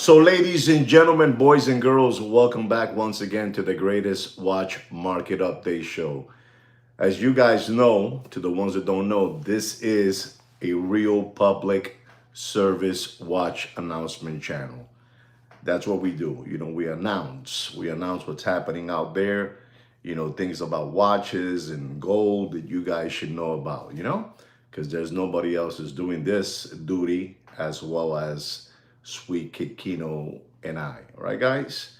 So, ladies and gentlemen, boys and girls, welcome back once again to the greatest watch market update show. As you guys know, to the ones that don't know, this is a real public service watch announcement channel. That's what we do. We announce what's happening out there, things about watches and gold that you guys should know about, because there's nobody else is doing this duty as well as Sweet Kid Kino and I. All right, guys?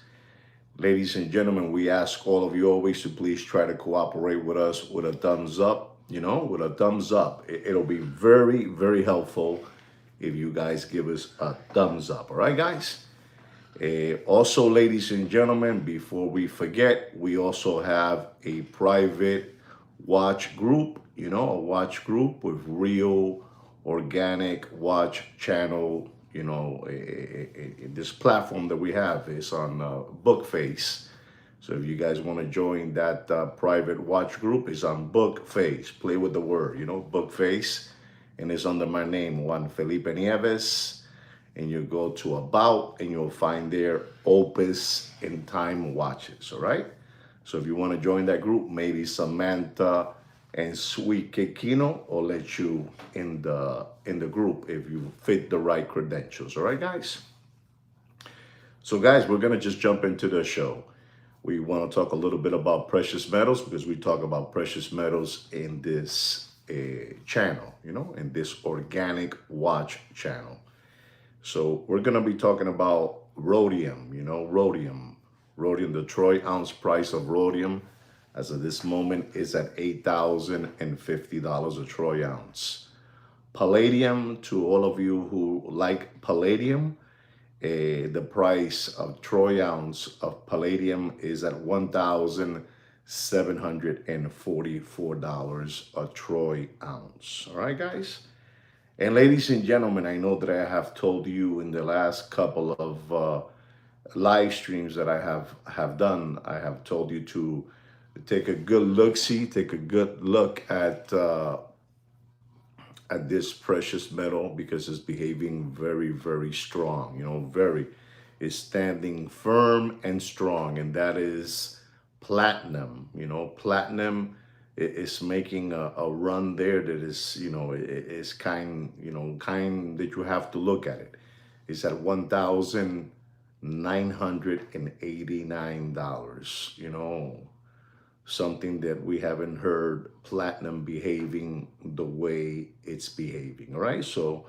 Ladies and gentlemen, we ask all of you always to please try to cooperate with us with a thumbs up, with a thumbs up. It'll be very, very helpful if you guys give us a thumbs up. All right, guys? Also, ladies and gentlemen, before we forget, we also have a private watch group, a watch group with real organic watch channel. This platform that we have is on Bookface. So if you guys want to join that private watch group, it's on Bookface. Play with the word, Bookface. And it's under my name, Juan Felipe Nieves. And you go to About and you'll find there Opus and Time watches, all right? So if you want to join that group, maybe Samantha and Sweet Kikino will let you in the group if you fit the right credentials, all right, guys? So guys, we're gonna just jump into the show. We want to talk a little bit about precious metals because we talk about precious metals in this channel, in this organic watch channel. So we're going to be talking about rhodium, rhodium, the troy ounce price of rhodium as of this moment is at $8,050 a troy ounce. Palladium, to all of you who like palladium, the price of troy ounce of palladium is at $1,744 a troy ounce. All right, guys? And ladies and gentlemen, I know that I have told you in the last couple of live streams that I have done, I have told you to take a good take a good look at this precious metal because it's behaving very, very strong. It's standing firm and strong, and that is platinum. Platinum is making a run there that is, is kind that you have to look at it. It's at $1,989. Something that we haven't heard platinum behaving the way it's behaving. All right, so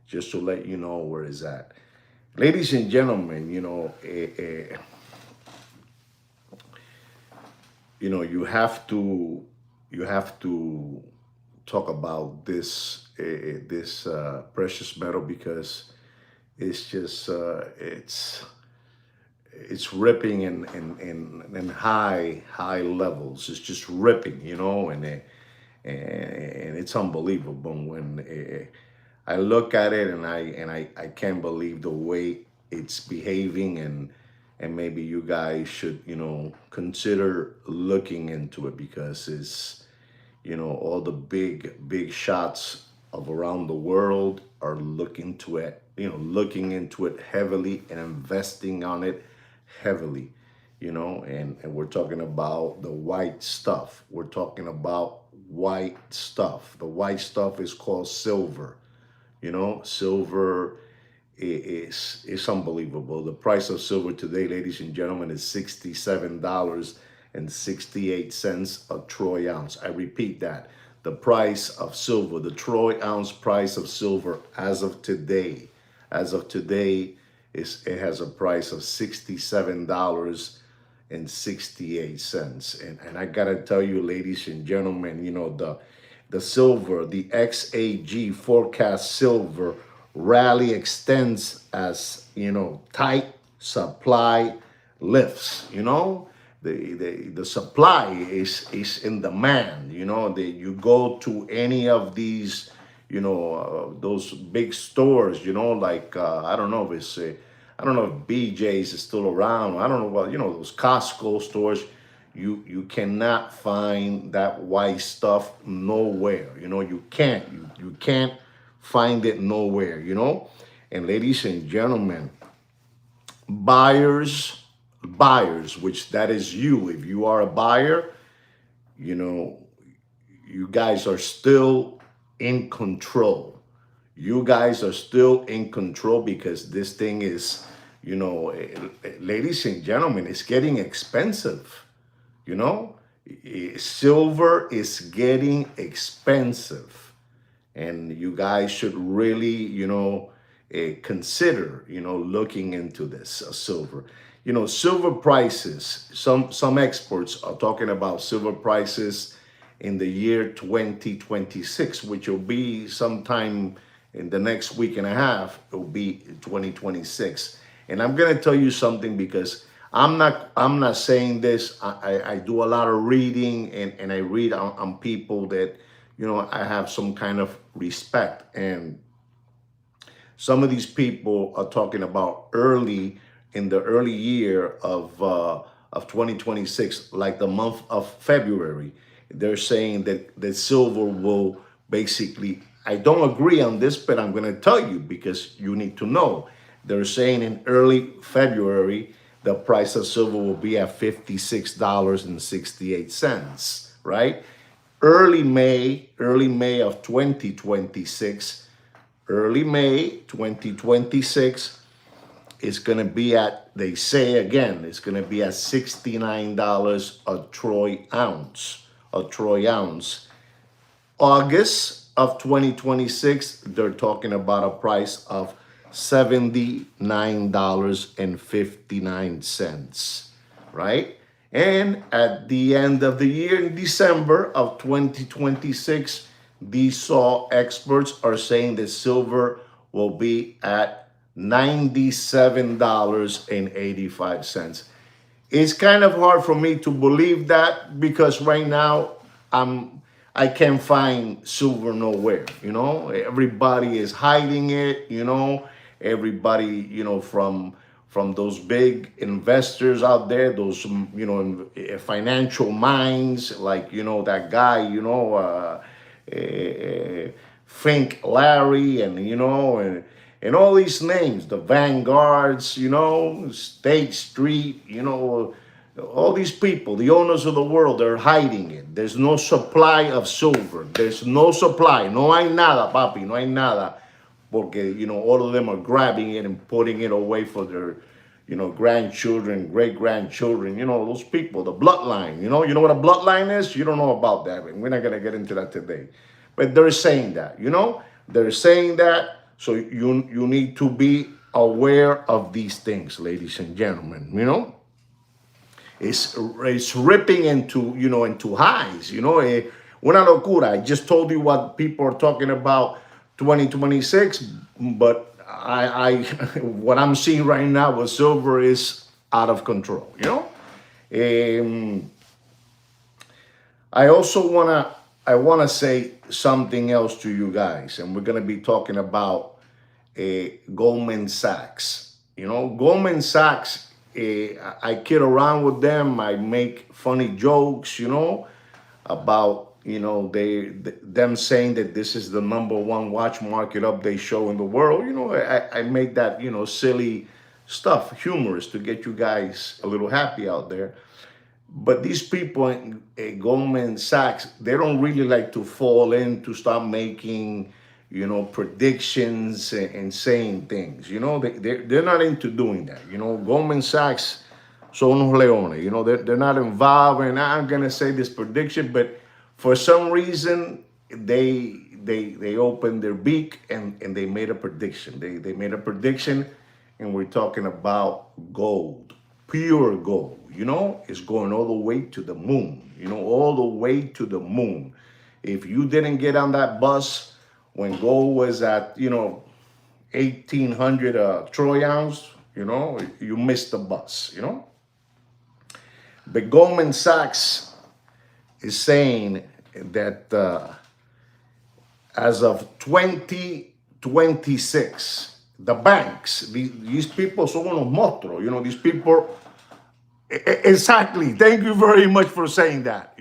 just to let you know where it's at, ladies and gentlemen, you have to talk about this precious metal because it's just it's ripping in high levels. It's just ripping, and it's unbelievable when I look at it and I can't believe the way it's behaving, and maybe you guys should consider looking into it because it's all the big shots of around the world are looking into it heavily and investing on it heavily, and we're talking about the white stuff. We're talking about white stuff. The white stuff is called silver. Silver is unbelievable. The price of silver today, ladies and gentlemen, is $67.68 a troy ounce. I repeat that. The price of silver, the troy ounce price of silver as of today, it has a price of $67.68. And I gotta tell you, ladies and gentlemen, the silver, the XAG forecast silver rally extends as tight supply lifts. The supply is in demand. You go to any of these those big stores, like I don't know if BJ's is still around. I don't know what, those Costco stores. You cannot find that white stuff nowhere. You can't find it nowhere. And ladies and gentlemen, buyers, which that is you. If you are a buyer, you know, you guys are still in control. You guys are still in control because this thing is, ladies and gentlemen, it's getting expensive. You know, silver is getting expensive, and you guys should really, consider, looking into this silver. Silver prices. Some experts are talking about silver prices in the year 2026, which will be sometime in the next week and a half. It will be 2026, and I'm gonna tell you something because I'm not saying this. I do a lot of reading, and I read on people that I have some kind of respect, and some of these people are talking about in the early year of 2026, like the month of February. They're saying that silver will basically. I don't agree on this, but I'm going to tell you because you need to know. They're saying in early February the price of silver will be at $56.68, right? Early May of 2026, early May 2026 is going to be at, they say again, it's going to be at $69 a troy ounce, August of 2026, they're talking about a price of $79.59, right? And at the end of the year, in December of 2026, these saw experts are saying that silver will be at $97.85. It's kind of hard for me to believe that because right now I can't find silver nowhere. Everybody is hiding it. Everybody, from those big investors out there, those financial minds, like that guy, Fink Larry, and all these names, the Vanguards, State Street, all these people, the owners of the world, they're hiding it. There's no supply of silver. There's no supply. No hay nada, papi. No hay nada. Porque, all of them are grabbing it and putting it away for their, grandchildren, great-grandchildren, those people, the bloodline. You know what a bloodline is? You don't know about that. We're not going to get into that today. But they're saying that, They're saying that. So you need to be aware of these things, ladies and gentlemen, It's ripping into highs, Una locura. I just told you what people are talking about 2026, but I what I'm seeing right now with silver is out of control, I also wanna say something else to you guys, and we're gonna be talking about Goldman Sachs. Goldman Sachs. I kid around with them. I make funny jokes, about them saying that this is the #1 watch market update show in the world. I make that silly stuff, humorous, to get you guys a little happy out there. But these people at Goldman Sachs, they don't really like to fall in to start making predictions and saying things. They're not into doing that. Goldman Sachs son unos leones. They're not involved, and I'm gonna say this prediction, but for some reason they opened their beak and they made a prediction. They made a prediction, and we're talking about gold, pure gold. It's going all the way to the moon. All the way to the moon. If you didn't get on that bus when gold was at 1,800 troy ounce, you missed the bus. But Goldman Sachs is saying that as of 2026, the banks, these people son unos monstruos. These people. Exactly. Thank you very much for saying that.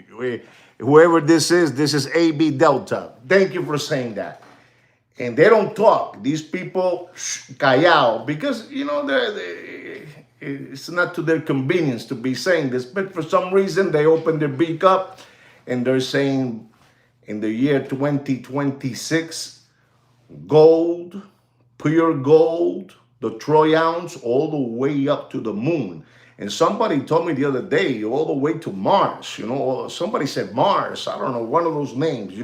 Whoever this is AB Delta. Thank you for saying that. And they don't talk. These people callao because it's not to their convenience to be saying this, but for some reason they open their beak up and they're saying in the year 2026, gold, pure gold, the troy ounce, all the way up to the moon. And somebody told me the other day, all the way to Mars, somebody said Mars, I don't know, one of those names,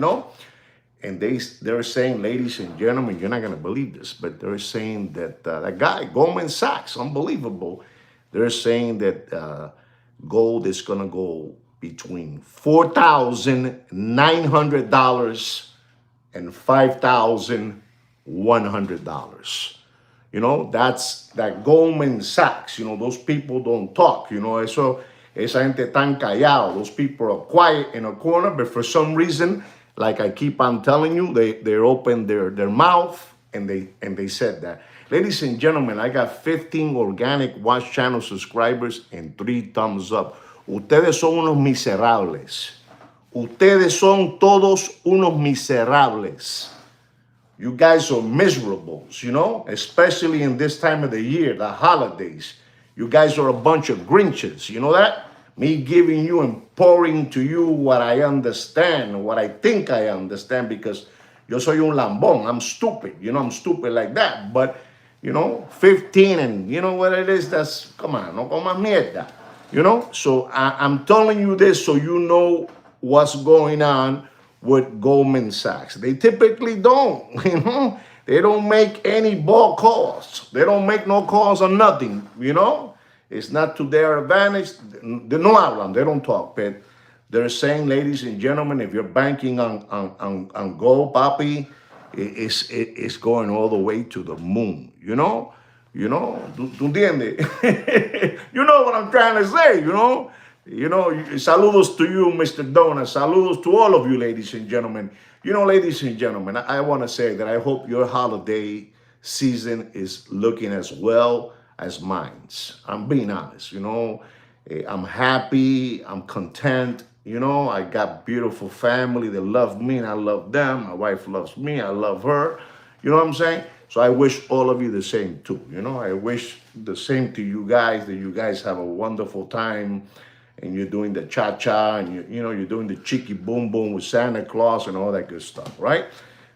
and they're saying, ladies and gentlemen, you're not going to believe this, but they're saying that that guy, Goldman Sachs, unbelievable, they're saying that gold is going to go between $4,900 and $5,100. That's that Goldman Sachs. Those people don't talk. Esa gente tan callado. Those people are quiet in a corner, but for some reason, like I keep on telling you, they open their mouth and they said that. Ladies and gentlemen, I got 15 organic Watch Channel subscribers and 3 thumbs up. Ustedes son unos miserables. Ustedes son todos unos miserables. You guys are miserables, especially in this time of the year, the holidays. You guys are a bunch of Grinches, you know that? Me giving you and pouring to you what I understand, what I think I understand, because yo soy un lambón. I'm stupid, I'm stupid like that. But, 15 and you know what it is, that's, come on, no comas mierda, So I'm telling you this so you know what's going on with Goldman Sachs. They typically don't, They don't make any ball calls. They don't make no calls on nothing, It's not to their advantage. They no hablan, they don't talk, but they're saying, ladies and gentlemen, if you're banking on gold, papi, it's going all the way to the moon, ¿tú entiendes? You know what I'm trying to say, saludos to you, Mr. Donut. Saludos to all of you, ladies and gentlemen. Ladies and gentlemen, I want to say that I hope your holiday season is looking as well as mine's. I'm being honest, I'm happy, I'm content, I got beautiful family that love me and I love them. My wife loves me, I love her. You know what I'm saying? So I wish all of you the same too. I wish the same to you guys, that you guys have a wonderful time and you're doing the cha-cha and you're doing the cheeky boom boom with Santa Claus and all that good stuff, right?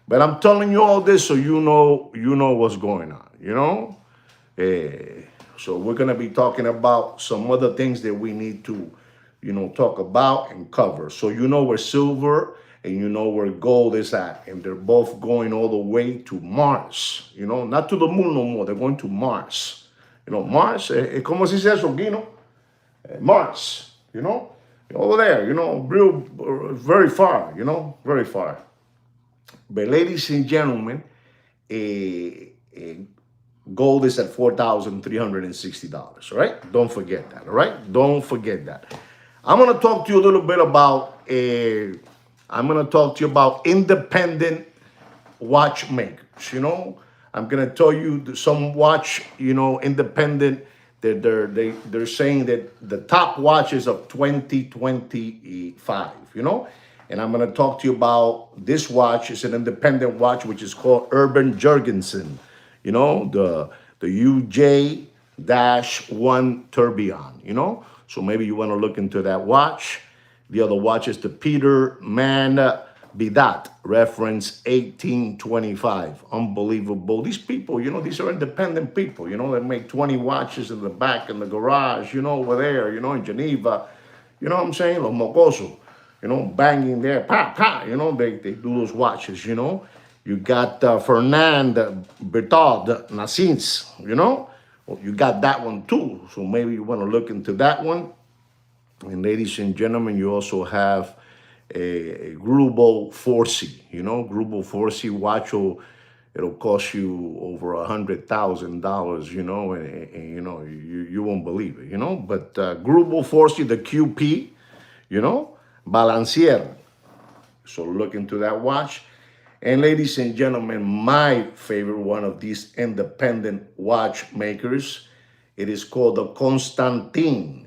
But I'm telling you all this so you know what's going on, So we're gonna be talking about some other things that we need to, talk about and cover. So where silver and where gold is at, and they're both going all the way to Mars. Not to the moon no more. They're going to Mars. Mars. ¿Cómo se dice eso, Guino? Mars. Over there. Real, very far. Very far. But ladies and gentlemen, gold is at $4,360, right? Don't forget that, all right? Don't forget that. I'm going to talk to you a little bit about independent watchmakers, I'm going to tell you some watch, independent, they're saying that the top watches of 2025, and I'm going to talk to you about this watch. It's an independent watch, which is called Urban Jorgensen, the UJ-1 Tourbillon, So maybe you want to look into that watch. The other watch is the Peter Mann Bidat, reference 1825. Unbelievable. These people, these are independent people, they make 20 watches in the back in the garage, over there, in Geneva. You know what I'm saying? Los mocosos, banging there, pa, pa, they do those watches, You got Fernand Berthold Nassins, Well, you got that one too. So maybe you want to look into that one. And ladies and gentlemen, you also have a Grupo Forsi, Grupo Forsi watch. It'll cost you over $100,000, and you won't believe it, But Grupo Forsi, the QP, Balancier. So look into that watch. And ladies and gentlemen, my favorite one of these independent watchmakers, it is called the Constantin,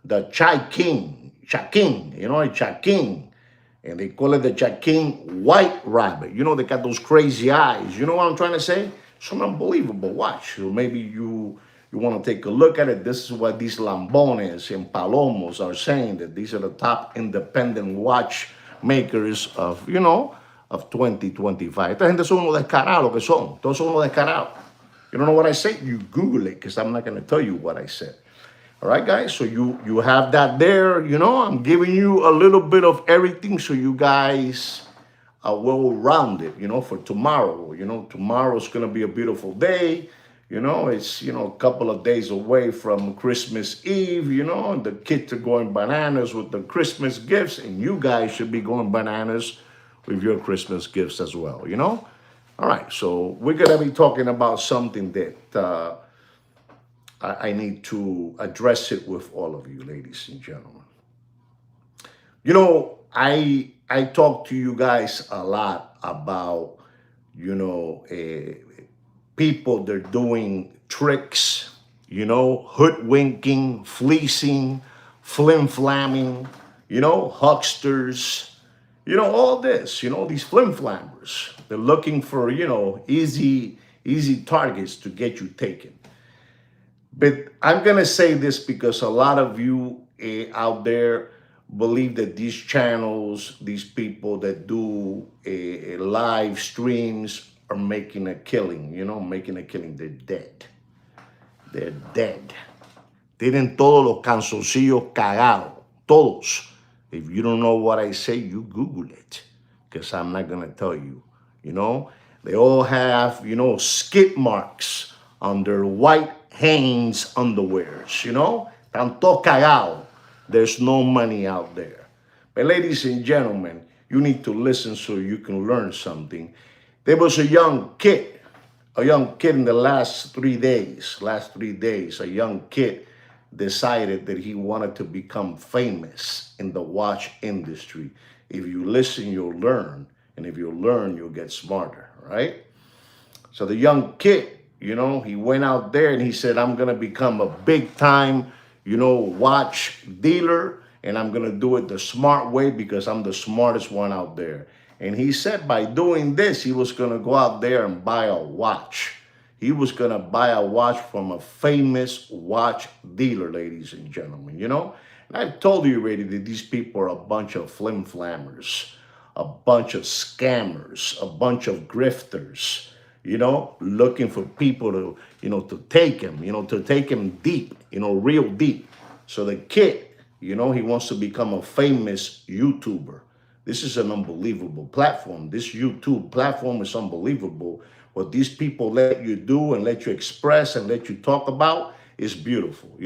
the Chaikin, Chaikin. And they call it the Chaikin White Rabbit. They got those crazy eyes. You know what I'm trying to say? It's an unbelievable watch. So maybe you you want to take a look at it, this is what these Lambones and Palomos are saying, that these are the top independent watchmakers of, of 2025. Esta gente son unos descarados que son. Todos son unos descarados. You don't know what I say? You Google it, because I'm not going to tell you what I said. All right, guys? So you have that there. I'm giving you a little bit of everything so you guys are well-rounded, for tomorrow. Tomorrow's going to be a beautiful day. It's, a couple of days away from Christmas Eve, and the kids are going bananas with the Christmas gifts, and you guys should be going bananas with your Christmas gifts as well, All right, so we're going to be talking about something that I need to address it with all of you, ladies and gentlemen. I talk to you guys a lot about, people, they're doing tricks, hoodwinking, fleecing, flim-flamming, hucksters, all this, these flim-flammers. They're looking for, easy targets to get you taken. But I'm going to say this because a lot of you out there believe that these channels, these people that do live streams are making a killing, making a killing. They're dead. They're dead. Tienen todos los canzoncillos cagados. Todos. If you don't know what I say, you Google it. Because I'm not going to tell you. They all have, skid marks on their white Hanes underwears, Están todos cagados. There's no money out there. But ladies and gentlemen, you need to listen so you can learn something. There was a young kid in the last 3 days, a young kid decided that he wanted to become famous in the watch industry. If you listen, you'll learn. And if you learn, you'll get smarter, right? So the young kid, he went out there and he said, I'm going to become a big time, watch dealer, and I'm going to do it the smart way because I'm the smartest one out there. And he said by doing this, he was going to go out there and buy a watch. He was going to buy a watch from a famous watch dealer, ladies and gentlemen, And I've told you already that these people are a bunch of flim-flammers, a bunch of scammers, a bunch of grifters, looking for people to, to take him, to take him deep, real deep. So the kid, he wants to become a famous YouTuber. This is an unbelievable platform. This YouTube platform is unbelievable. What these people let you do and let you express and let you talk about is beautiful,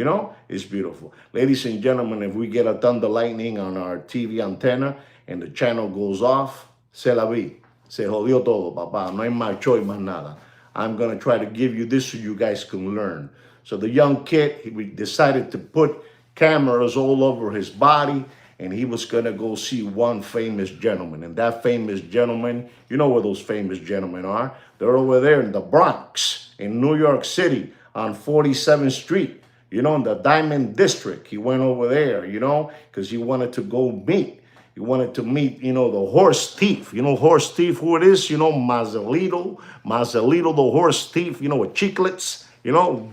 It's beautiful. Ladies and gentlemen, if we get a thunder lightning on our TV antenna and the channel goes off, c'est la vie. Se jodió todo, papá. No hay más choice, más nada. I'm going to try to give you this so you guys can learn. So the young kid, he decided to put cameras all over his body, and he was going to go see one famous gentleman. And that famous gentleman, you know where those famous gentlemen are. They're over there in the Bronx, in New York City, on 47th Street, in the Diamond District. He went over there, because he wanted to go meet. He wanted to meet, the horse thief. Horse thief, who it is? Mazelito, the horse thief, with chiclets.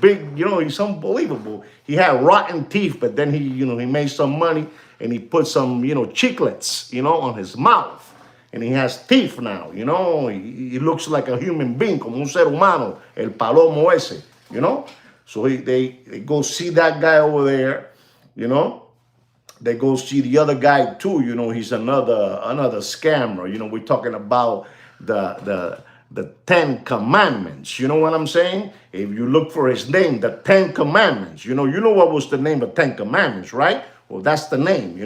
Big, he's unbelievable. He had rotten teeth, but then he made some money and he put some, chiclets, on his mouth. And he has teeth now, He looks like a human being, como un ser humano, el palomo ese, So they go see that guy over there, They go see the other guy too, he's another scammer. We're talking about the 10 Commandments. You know what I'm saying? If you look for his name, the 10 Commandments, you know what was the name of 10 Commandments, right? Well, that's the name,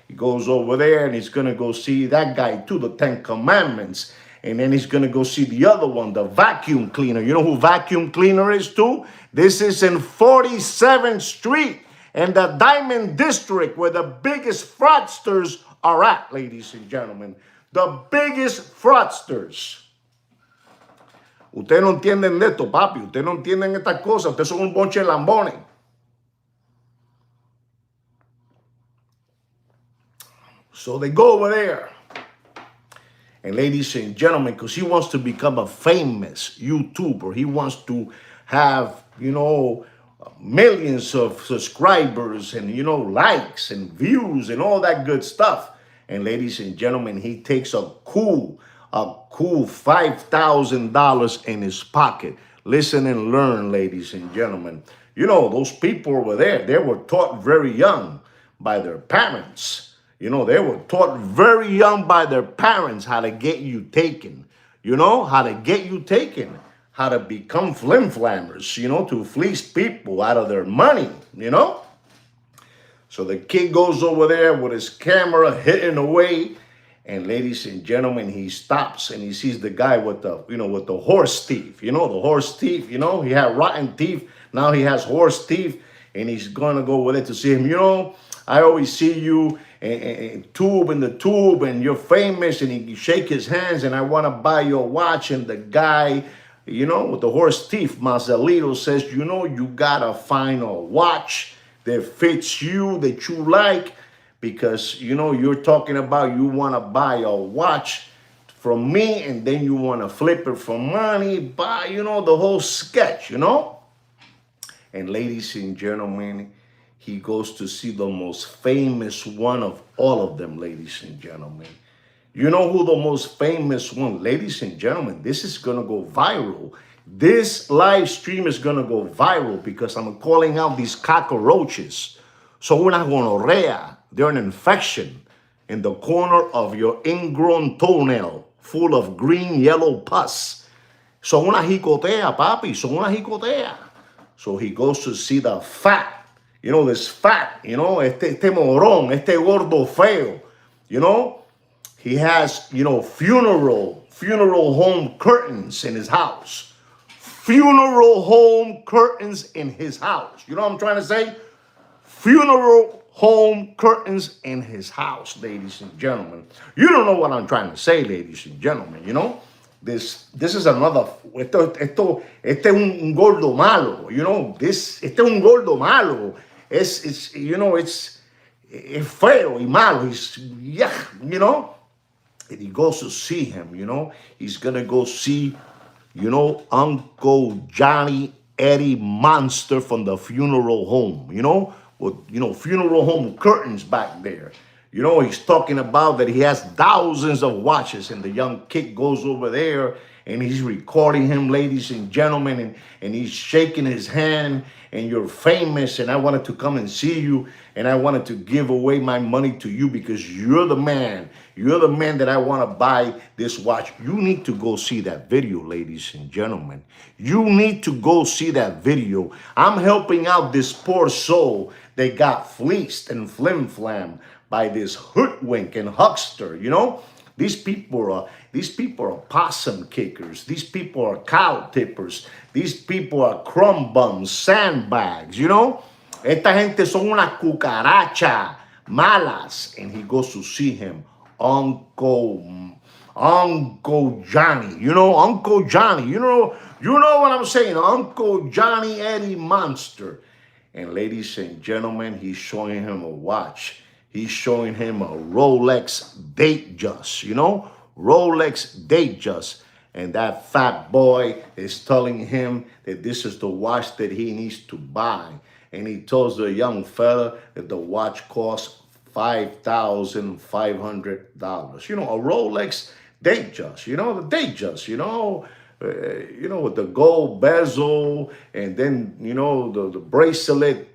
He goes over there and he's going to go see that guy too, the 10 Commandments. And then he's going to go see the other one, the vacuum cleaner. You know who vacuum cleaner is too? This is in 47th Street and the Diamond District, where the biggest fraudsters are at, ladies and gentlemen. The biggest fraudsters. Ustedes no entienden de esto, papi. Ustedes no entienden estas cosas. Ustedes son un bonche de lambones. So they go over there. And ladies and gentlemen, because he wants to become a famous YouTuber. He wants to have, millions of subscribers and likes and views and all that good stuff. And ladies and gentlemen, he takes a cool $5,000 in his pocket. Listen and learn, ladies and gentlemen. Those people over there, they were taught very young by their parents. They were taught very young by their parents how to get you taken. How to get you taken, how to become flim-flammers, to fleece people out of their money. So the kid goes over there with his camera hitting away, and ladies and gentlemen, he stops and he sees the guy with the horse teeth. The horse teeth. He had rotten teeth. Now he has horse teeth, and he's gonna go with it to see him. I always see you in the tube, and you're famous. And he shake his hands, and I want to buy your watch. And the guy, with the horse teeth, Mazelito says, you gotta find a watch that fits you, that you like, because you're talking about you want to buy a watch from me, and then you want to flip it for money, buy the whole sketch. And ladies and gentlemen, he goes to see the most famous one of all of them, ladies and gentlemen. You know who the most famous one? Ladies and gentlemen, this is going to go viral. This live stream is going to go viral because I'm calling out these cockroaches. So una gonorrhea, they're an infection in the corner of your ingrown toenail, full of green, yellow pus. Son una jicotea, papi, son una jicotea. So he goes to see the fat, this fat, este morón, este gordo feo, he has, funeral home curtains in his house. Funeral home curtains in his house. You know what I'm trying to say? Funeral home curtains in his house, ladies and gentlemen. You don't know what I'm trying to say, ladies and gentlemen, This is another, este es un gordo malo, este es un gordo malo. It's feo y malo. He's, and he goes to see him, He's going to go see, Uncle Johnny Eddie Monster from the funeral home, with, funeral home curtains back there. He's talking about that he has thousands of watches, and the young kid goes over there and he's recording him, ladies and gentlemen, and he's shaking his hand, and you're famous, and I wanted to come and see you, and I wanted to give away my money to you because you're the man. You're the man that I want to buy this watch. You need to go see that video, ladies and gentlemen. You need to go see that video. I'm helping out this poor soul that got fleeced and flim-flam by this hoodwink and huckster, These people are possum kickers. These people are cow tippers. These people are crumb bums, sandbags, Esta gente son una cucaracha malas. And he goes to see him, Uncle Johnny. Uncle Johnny. You know what I'm saying? Uncle Johnny Eddie Monster. And ladies and gentlemen, he's showing him a watch. He's showing him a Rolex Datejust, Rolex Datejust. And that fat boy is telling him that this is the watch that he needs to buy. And he tells the young fella that the watch costs $5,500. A Rolex Datejust, the Datejust, with the gold bezel, and then, the bracelet,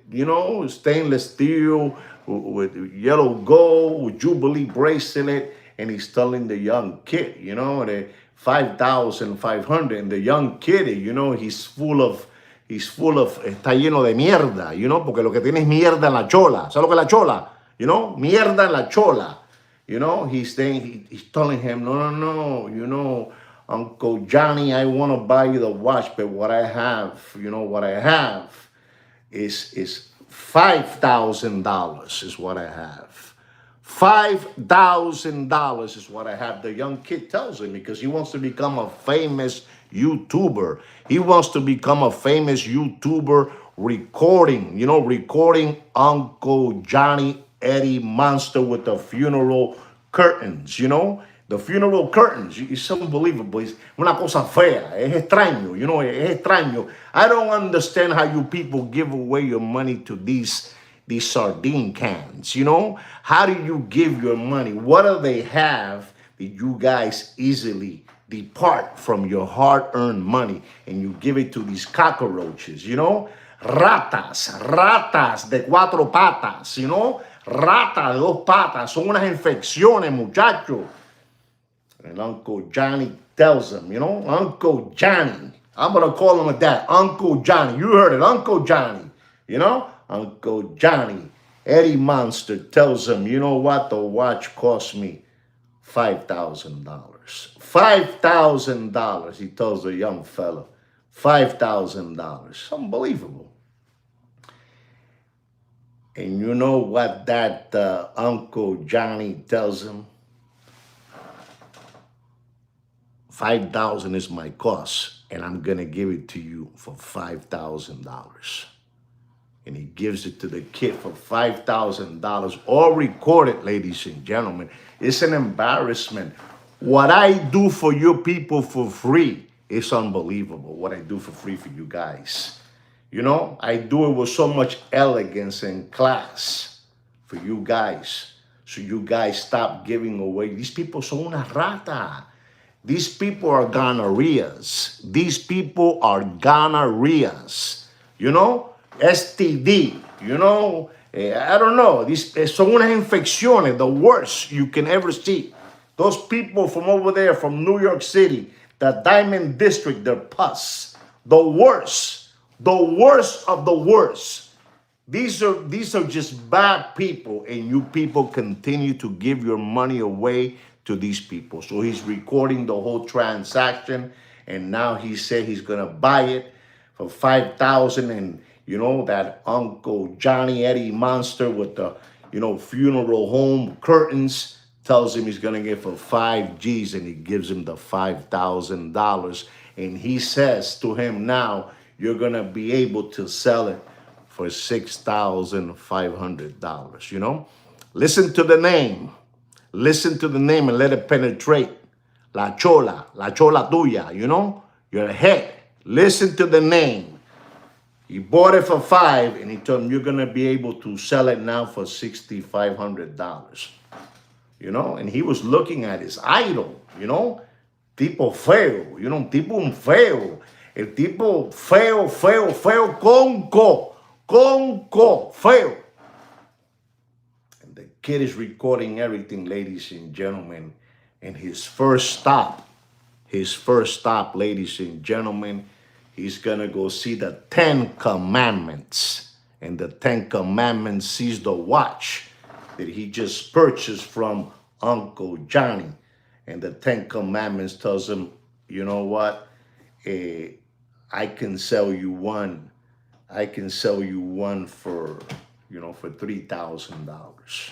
stainless steel, with yellow gold, with Jubilee bracelet, and he's telling the young kid, that 5,500, and the young kid, he's full of, está lleno de mierda, porque lo que tiene es mierda en la chola. ¿Sabes lo que es la chola? Mierda en la chola. He's telling him, no, Uncle Johnny, I want to buy you the watch, but what I have, is $5,000 is what I have. $5,000 is what I have. The young kid tells him because he wants to become a famous YouTuber. He wants to become a famous YouTuber recording Uncle Johnny Eddie Monster with the funeral curtains, The funeral curtains, it's unbelievable. It's una cosa fea. Es extraño, you know, es extraño. I don't understand how you people give away your money to these sardine cans, you know? How do you give your money? What do they have that you guys easily depart from your hard-earned money and you give it to these cockroaches, you know? Ratas de cuatro patas, you know? Rata de dos patas, son unas infecciones, muchachos. And Uncle Johnny tells him, you know, Uncle Johnny. I'm going to call him like that, Uncle Johnny. You heard it, Uncle Johnny. You know, Uncle Johnny. Eddie Monster tells him, you know what, the watch cost me $5,000. $5,000, he tells the young fella. $5,000. Unbelievable. And you know what that Uncle Johnny tells him? 5,000 is my cost, and I'm gonna give it to you for $5,000. And he gives it to the kid for $5,000, all recorded, ladies and gentlemen. It's an embarrassment. What I do for you people for free is unbelievable. What I do for free for you guys. You know, I do it with so much elegance and class for you guys. So you guys stop giving away. These people son una rata. These people are gonorrheas. These people are gonorrheas. You know? STD. You know? I don't know. These son unas infecciones, the worst you can ever see. Those people from over there, from New York City, the Diamond District, they're pus. The worst. The worst of the worst. These are just bad people, and you people continue to give your money away to these people. So he's recording the whole transaction, and now he said he's gonna buy it for $5,000. And you know that Uncle Johnny Eddie Monster with the funeral home curtains tells him he's gonna get for 5 G's, and he gives him the $5,000. And he says to him, now you're gonna be able to sell it for $6,500. You know, listen to the name. Listen to the name and let it penetrate. La chola tuya, you know, your head. Listen to the name. He bought it for $5,000, and he told him you're gonna be able to sell it now for $6,500. You know, and he was looking at his idol, you know, tipo feo, you know, tipo un feo. El tipo feo, conco, feo. The kid is recording everything, ladies and gentlemen. And his first stop, ladies and gentlemen, he's gonna go see the 10 Commandments. And the 10 Commandments sees the watch that he just purchased from Uncle Johnny. And the 10 Commandments tells him, you know what? I can sell you one for, for $3,000.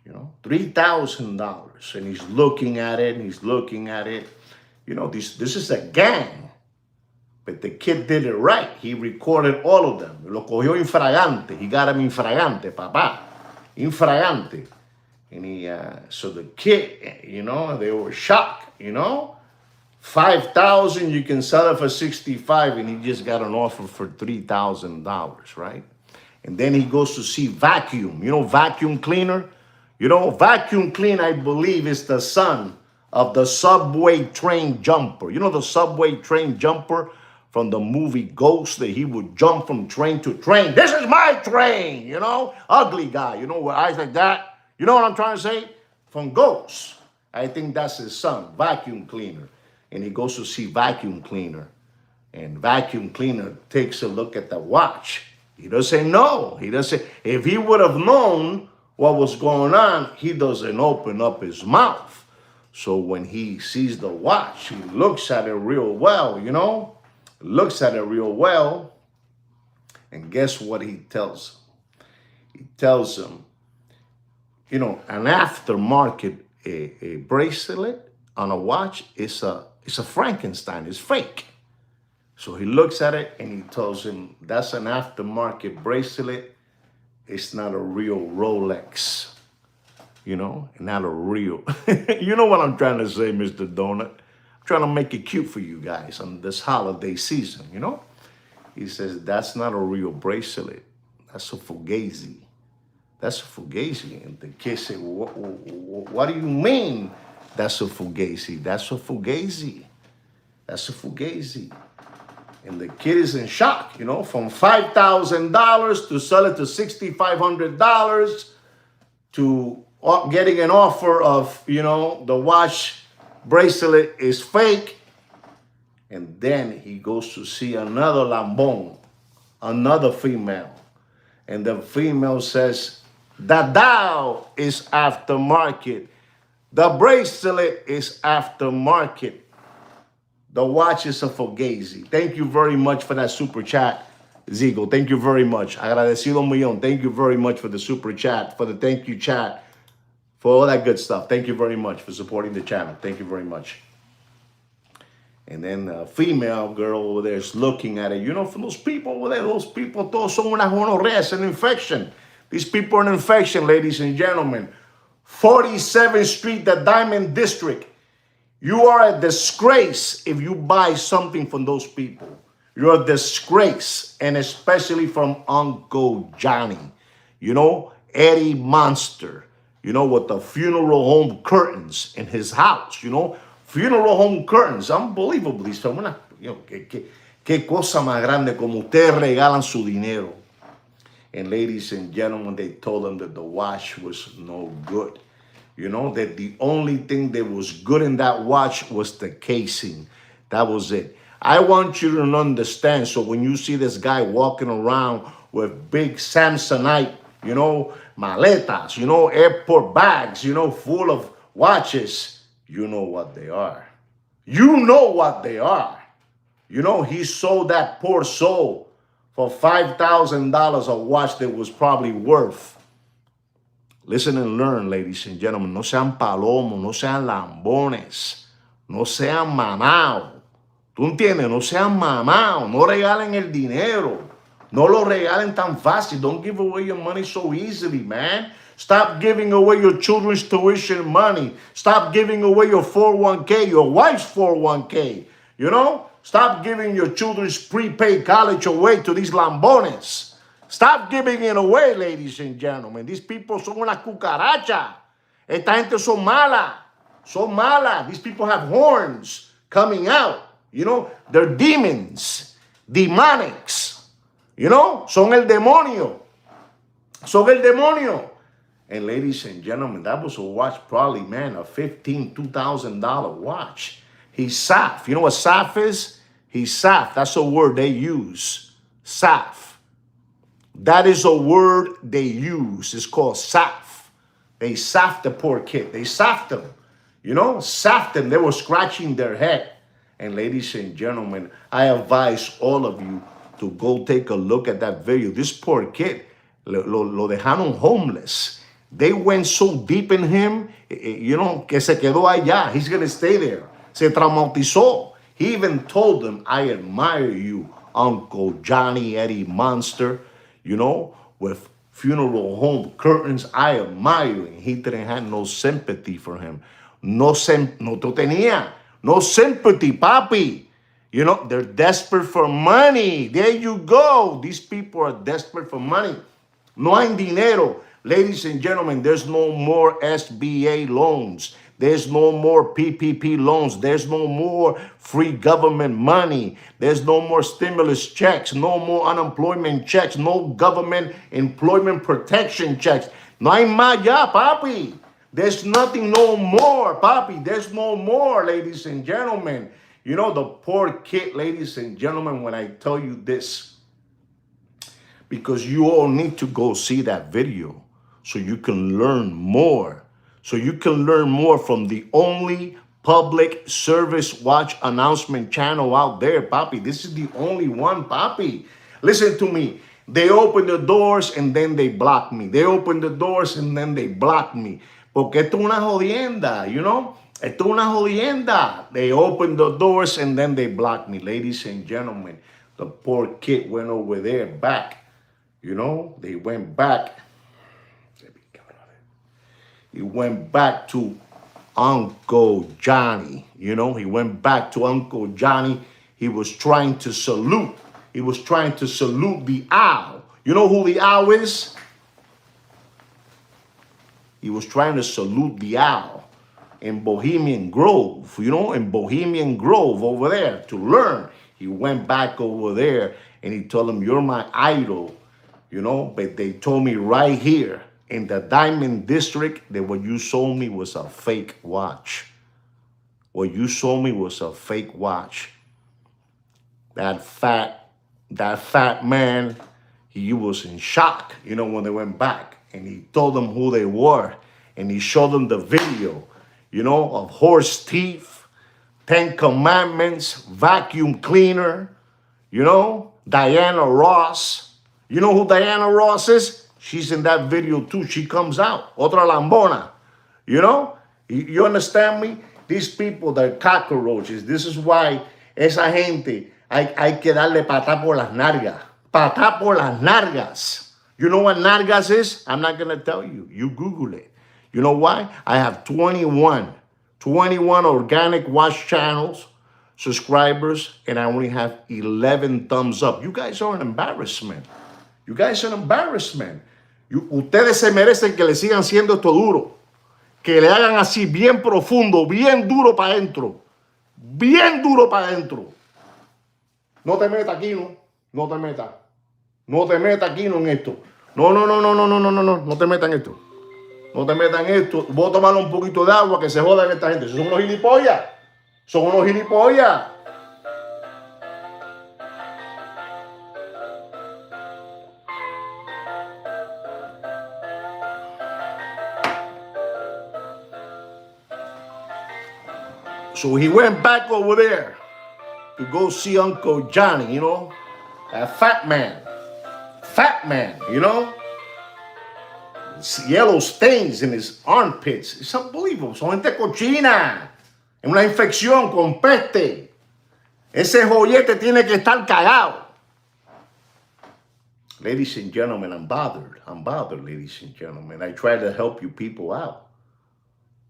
You know, $3,000. And he's looking at it, You know, this is a gang. But the kid did it right. He recorded all of them. Lo cogió infragante. He got him infragante, papá. Infragante. And so the kid, they were shocked, 5,000, you can sell it for 65, and he just got an offer for $3,000, right? And then he goes to see Vacuum, Vacuum Cleaner. Vacuum Cleaner, I believe, is the son of the subway train jumper. You know the subway train jumper from the movie Ghost, that he would jump from train to train. This is my train, ugly guy, with eyes like that. You know what I'm trying to say? From Ghost. I think that's his son, Vacuum Cleaner. And he goes to see Vacuum Cleaner. And Vacuum Cleaner takes a look at the watch. He doesn't know. If he would have known what was going on, he doesn't open up his mouth. So when he sees the watch, he looks at it real well, And guess what he tells him? He tells him, an aftermarket a bracelet on a watch is a Frankenstein. It's fake. So he looks at it and he tells him, that's an aftermarket bracelet. It's not a real Rolex. you know, not a real. You know what I'm trying to say, Mr. Donut? I'm trying to make it cute for you guys on this holiday season, you know? He says, that's not a real bracelet. That's a fugazi. That's a fugazi. And the kid said, what do you mean that's a fugazi? That's a fugazi. That's a fugazi. And the kid is in shock, you know, from $5,000 to sell it to $6,500 to getting an offer of, you know, the watch bracelet is fake. And then he goes to see another lambón, another female. And the female says, the dial is aftermarket. The bracelet is aftermarket. The watch is a fugazi. Thank you very much for that super chat, Zigo. Thank you very much. Agradecido millón. Thank you very much for the super chat, for the thank you chat, for all that good stuff. Thank you very much for supporting the channel. Thank you very much. And then a female girl over there is looking at it. You know, for those people over there, those people, todos son una gonorrea, it's an infection. These people are an infection, ladies and gentlemen. 47th Street, the Diamond District. You are a disgrace if you buy something from those people. You're a disgrace, and especially from Uncle Johnny. You know, Eddie Monster. You know, with the funeral home curtains in his house. You know, funeral home curtains. Unbelievably. So, you know, qué cosa más grande como ustedes regalan su dinero. And ladies and gentlemen, they told him that the watch was no good. You know, that the only thing that was good in that watch was the casing. That was it. I want you to understand. So when you see this guy walking around with big Samsonite, you know, maletas, you know, airport bags, you know, full of watches, you know what they are. You know what they are. You know, he sold that poor soul for $5,000 a watch that was probably worth. Listen and learn, ladies and gentlemen. No sean palomos, no sean lambones, no sean mamados. ¿Tú entiendes? No sean mamados, no regalen el dinero. No lo regalen tan fácil. Don't give away your money so easily, man. Stop giving away your children's tuition money. Stop giving away your 401k, your wife's 401k. You know? Stop giving your children's prepaid college away to these lambones. Stop giving it away, ladies and gentlemen. These people son una cucaracha. Esta gente son mala. Son mala. These people have horns coming out. You know, they're demons. Demonics. You know, son el demonio. Son el demonio. And ladies and gentlemen, that was a watch probably, man, a $2,000 watch. He's saf. You know what saf is? He's saf. That's a word they use. Saf. That is a word they use. It's called saf. They saffed the poor kid. They saffed him. You know, saffed him. They were scratching their head. And ladies and gentlemen, I advise all of you to go take a look at that video. This poor kid, lo dejaron homeless. They went so deep in him, you know, que se quedó allá. He's going to stay there. Se traumatizó. He even told them, I admire you, Uncle Johnny, Eddie Monster. You know, with funeral home curtains, I admire you. And he didn't have no sympathy for him. No tenía. No sympathy, papi. You know, they're desperate for money. There you go. These people are desperate for money. No hay dinero. Ladies and gentlemen, there's no more SBA loans. There's no more PPP loans. There's no more free government money. There's no more stimulus checks. No more unemployment checks. No government employment protection checks. No hay más ya, papi. There's nothing no more, papi. There's no more, ladies and gentlemen. You know, the poor kid, ladies and gentlemen, when I tell you this, because you all need to go see that video so you can learn more. So you can learn more from the only public service watch announcement channel out there, papi. This is the only one, papi. Listen to me. They open the doors and then they block me. They open the doors and then they block me. Porque esto es una jodienda, you know? Esto es una jodienda. They open the doors and then they block me. Ladies and gentlemen, the poor kid went over there back. You know, they went back. He went back to Uncle Johnny. You know, he went back to Uncle Johnny. He was trying to salute. He was trying to salute the owl. You know who the owl is? He was trying to salute the owl in Bohemian Grove, you know, in Bohemian Grove over there to learn. He went back over there and he told him, "You're my idol," you know, but they told me right here in the Diamond District that what you sold me was a fake watch. What you sold me was a fake watch. That fat man, he was in shock, you know, when they went back. And he told them who they were. And he showed them the video, you know, of horse teeth, 10 Commandments, vacuum cleaner, you know, Diana Ross. You know who Diana Ross is? She's in that video too. She comes out. Otra lambona. You know? You understand me? These people, they're cockroaches. This is why esa gente hay que darle patá por las nalgas. Patá por las nalgas. You know what nalgas is? I'm not going to tell you. You Google it. You know why? I have 21 organic watch channels, subscribers, and I only have 11 thumbs up. You guys are an embarrassment. You guys are an embarrassment. Ustedes se merecen que le sigan siendo esto duro. Que le hagan así bien profundo, bien duro para adentro. Bien duro para adentro. No te metas aquí, no. No te metas. No te metas aquí, no, en esto. No te metas en esto. No te metas en esto. Voy a tomar un poquito de agua que se jodan esta gente. Son unos gilipollas. Son unos gilipollas. So he went back over there to go see Uncle Johnny, you know, a fat man, you know, yellow stains in his armpits. It's unbelievable. Son gente cochina, una infección con peste. Ese joyete tiene que estar cagado. Ladies and gentlemen, I'm bothered, ladies and gentlemen. I try to help you people out.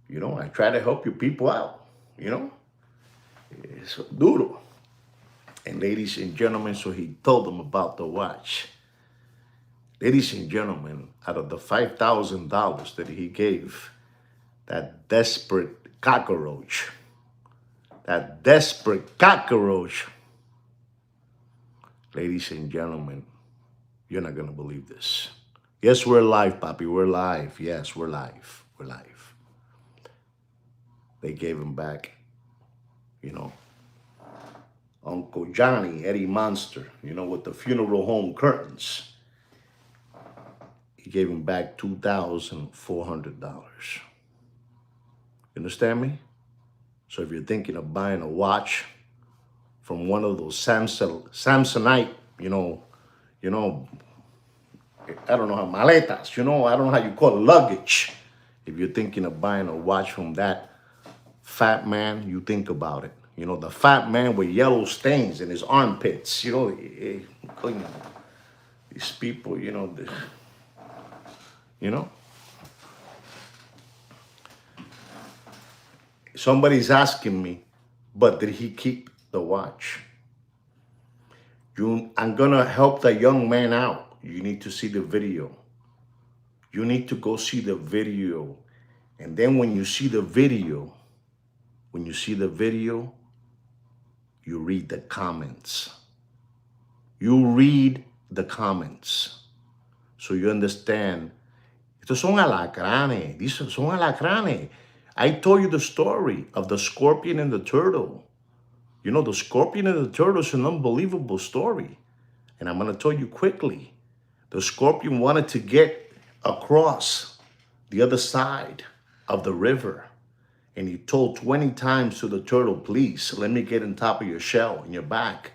You know, I try to help you people out. You know, it's duro. And ladies and gentlemen, so he told them about the watch. Ladies and gentlemen, out of the $5,000 that he gave, that desperate cockroach, ladies and gentlemen, you're not going to believe this. Yes, we're live, papi. We're live. Yes, we're live. We're live. They gave him back, you know, Uncle Johnny, Eddie Monster, you know, with the funeral home curtains. He gave him back $2,400. You understand me? So if you're thinking of buying a watch from one of those Samsonite, you know, I don't know how, maletas, you know, I don't know how you call it, luggage. If you're thinking of buying a watch from that fat man, you think about it. You know, the fat man with yellow stains in his armpits. You know, these people, you know. Somebody's asking me, but did he keep the watch? I'm going to help the young man out. You need to see the video. You need to go see the video. And then when you see the video, you read the comments. You read the comments. So you understand. Estos son alacranes. These son alacranes. I told you the story of the scorpion and the turtle. You know, the scorpion and the turtle is an unbelievable story. And I'm going to tell you quickly. The scorpion wanted to get across the other side of the river. And he told 20 times to the turtle, please, let me get on top of your shell, in your back,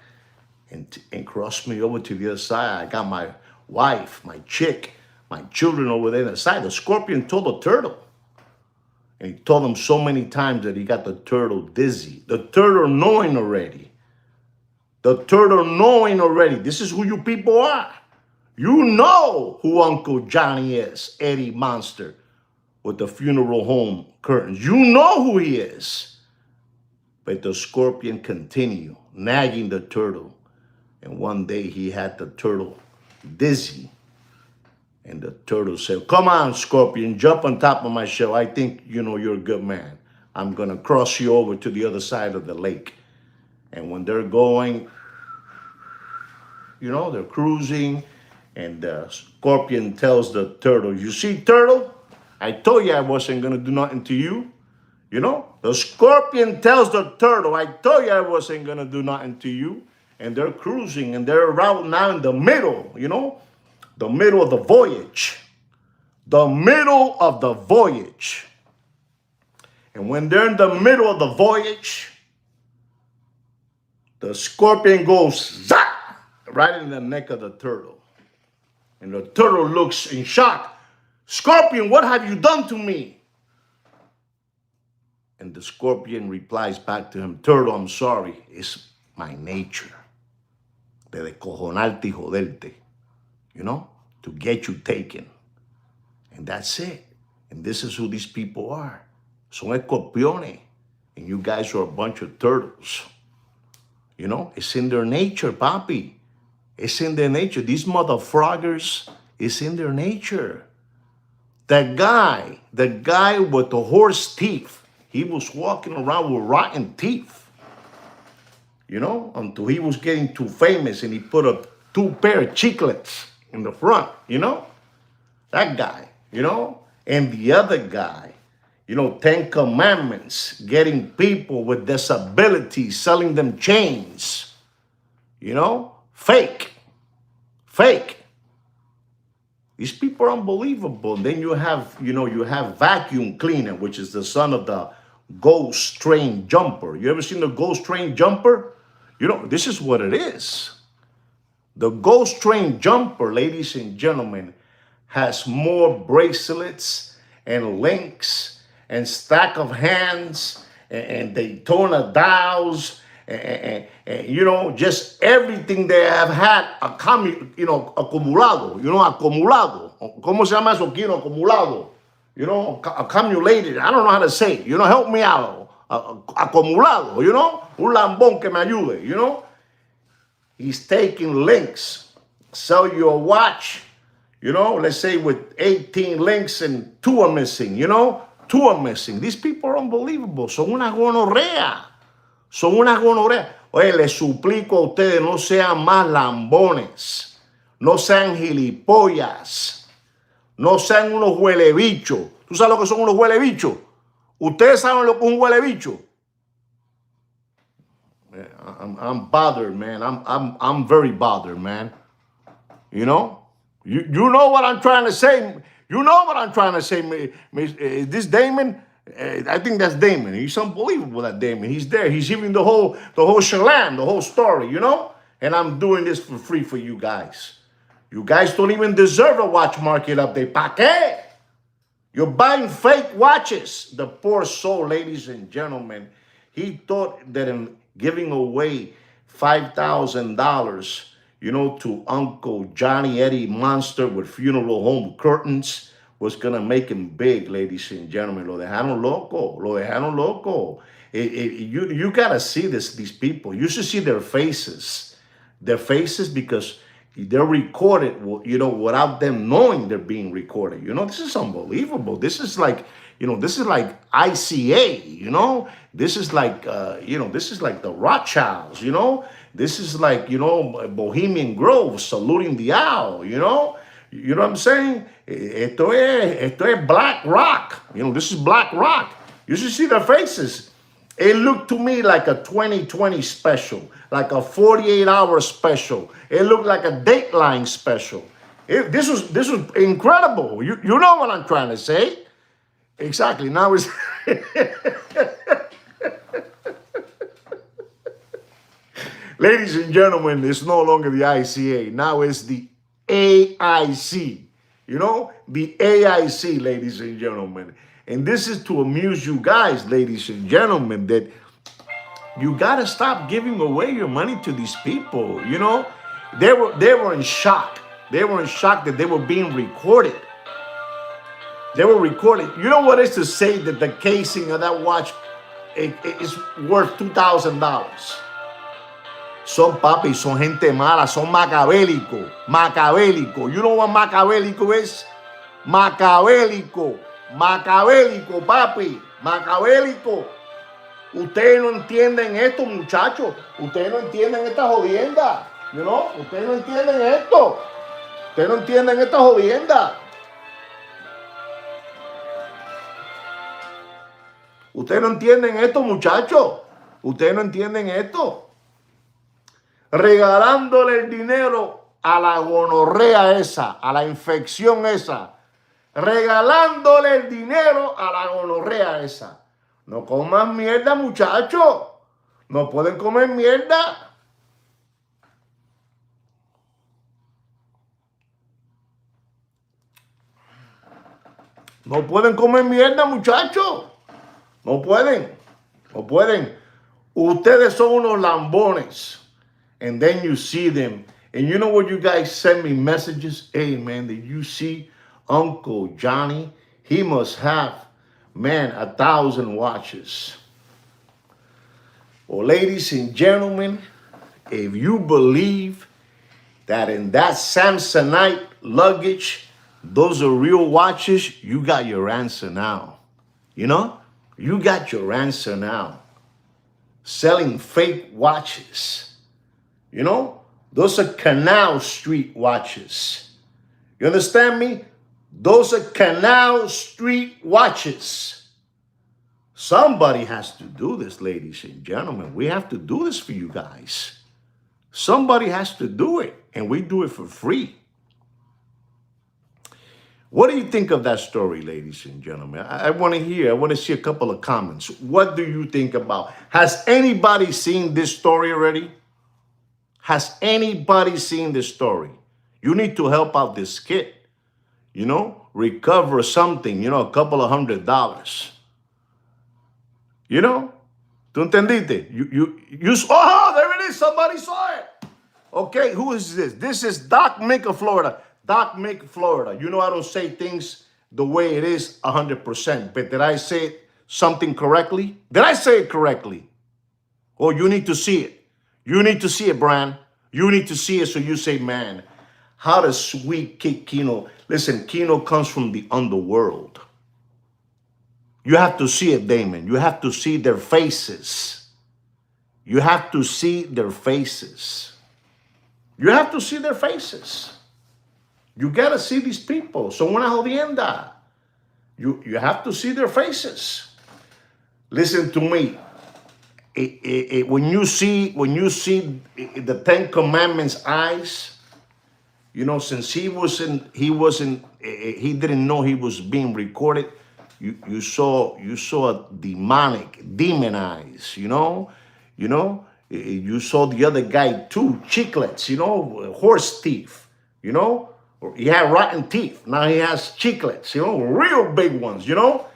and cross me over to the other side. I got my wife, my chick, my children over there on the side. The scorpion told the turtle. And he told him so many times that he got the turtle dizzy. The turtle knowing already. This is who you people are. You know who Uncle Johnny is, Eddie Monster. with the funeral home curtains. You know who he is. But the scorpion continued, nagging the turtle. And one day he had the turtle dizzy. And the turtle said, come on, scorpion, jump on top of my shell. I think, you're a good man. I'm going to cross you over to the other side of the lake. And when they're going, they're cruising. And the scorpion tells the turtle, you see, turtle, I told you I wasn't going to do nothing to you. The scorpion tells the turtle, I told you I wasn't going to do nothing to you. And they're cruising, and they're around now in the middle, the middle of the voyage. The middle of the voyage. And when they're in the middle of the voyage, the scorpion goes zap, right in the neck of the turtle. And the turtle looks in shock. Scorpion, what have you done to me? And the scorpion replies back to him, turtle, I'm sorry. It's my nature. De descojonarte y joderte. To get you taken. And that's it. And this is who these people are. Son escorpiones. And you guys are a bunch of turtles. It's in their nature, papi. It's in their nature. These motherfroggers, it's in their nature. The guy with the horse teeth, he was walking around with rotten teeth. Until he was getting too famous and he put up 2 pair of chiclets in the front, that guy, and the other guy, 10 Commandments, getting people with disabilities, selling them chains, fake. These people are unbelievable. Then you have Vacuum Cleaner, which is the son of the Ghost Train Jumper. You ever seen the Ghost Train Jumper? This is what it is. The Ghost Train Jumper, ladies and gentlemen, has more bracelets and links and stack of hands and Daytona dials and just everything they have had acumulado. Acumulado. ¿Cómo se llama eso aquí? Acumulado. Accumulated. I don't know how to say it. Help me out. Acumulado, un lambón que me ayude, He's taking links, sell you a watch, let's say with 18 links and 2 are missing, 2 are missing. These people are unbelievable. Son una gonorrea. Oye, les suplico a ustedes, no sean más lambones, no sean gilipollas, no sean unos huelebichos. ¿Tú sabes lo que son unos huelebichos? ¿Ustedes saben lo que es un huelebicho? I'm bothered, man. I'm very bothered, man. You know what I'm trying to say. You know what I'm trying to say. Is this Damon? I think that's Damon. He's unbelievable, that Damon. He's there. He's giving the whole shalam, the whole story, And I'm doing this for free for you guys. You guys don't even deserve a watch market update. ¿Pa qué? You're buying fake watches. The poor soul, ladies and gentlemen, he thought that in giving away $5,000, to Uncle Johnny Eddie Monster with funeral home curtains was going to make him big, ladies and gentlemen. Lo dejaron loco. You got to see these people. You should see their faces. Because they're recorded, without them knowing they're being recorded. This is unbelievable. This is like, this is like ICA, This is like, this is like the Rothschilds, This is like, Bohemian Grove saluting the owl, You know what I'm saying? Esto es Black Rock. This is Black Rock. You should see their faces. It looked to me like a 2020 special, like a 48-hour special. It looked like a Dateline special. This was incredible. You know what I'm trying to say? Exactly. Now it's ladies and gentlemen, it's no longer the ICA. Now it's the AIC. The AIC, ladies and gentlemen. And this is to amuse you guys, ladies and gentlemen, that you got to stop giving away your money to these people. They were in shock. They were in shock that they were being recorded. They were recording. You know what it is to say that the casing of that watch is worth $2,000? Son papi, son gente mala, son macabélico, macabélico. You know what macabélico is? Macabélico, macabélico, papi, macabélico. Ustedes no entienden esto, muchachos. Ustedes no entienden esta jodienda. You know? Ustedes no entienden esto. Ustedes no entienden esta jodienda. Ustedes no entienden esto, muchachos. Ustedes no entienden esto. Regalándole el dinero a la gonorrea esa, a la infección esa. Regalándole el dinero a la gonorrea esa. No coman mierda, muchachos. No pueden comer mierda. No pueden comer mierda, muchachos. No pueden. No pueden. Ustedes son unos lambones. And then you see them. And you know what, you guys send me messages? Hey, man, did you see Uncle Johnny? He must have, man, 1,000 watches. Well, ladies and gentlemen, if you believe that in that Samsonite luggage, those are real watches, you got your answer now. You know? You got your answer now. Selling fake watches. You know? Those are Canal Street watches. You understand me? Those are Canal Street watches. Somebody has to do this, ladies and gentlemen. We have to do this for you guys. Somebody has to do it, and we do it for free. What do you think of that story, ladies and gentlemen? I want to hear, I want to see a couple of comments. What do you think about? Has anybody seen this story already? Has anybody seen this story? You need to help out this kid, you know, recover something, you know, a couple of $100. You know? ¿Tú entendiste? Oh, there it is. Somebody saw it. Okay, who is this? This is Doc Mick of Florida. Doc Mick, Florida. You know I don't say things the way it is 100%, but did I say something correctly? Did I say it correctly? Oh, you need to see it. You need to see it, Brian. You need to see it so you say, man, how does sweet kick Kino? Listen, Kino comes from the underworld. You have to see it, Damon. You have to see their faces. You have to see their faces. You have to see their faces. You got to see these people. Son una jodienda. You have to see their faces. Listen to me. When you see the Ten Commandments eyes, you know, since he didn't know he was being recorded. You saw a demon eyes, you know. You saw the other guy too, chiclets, you know, horse teeth, you know. He had rotten teeth. Now he has chiclets, you know, real big ones, you know,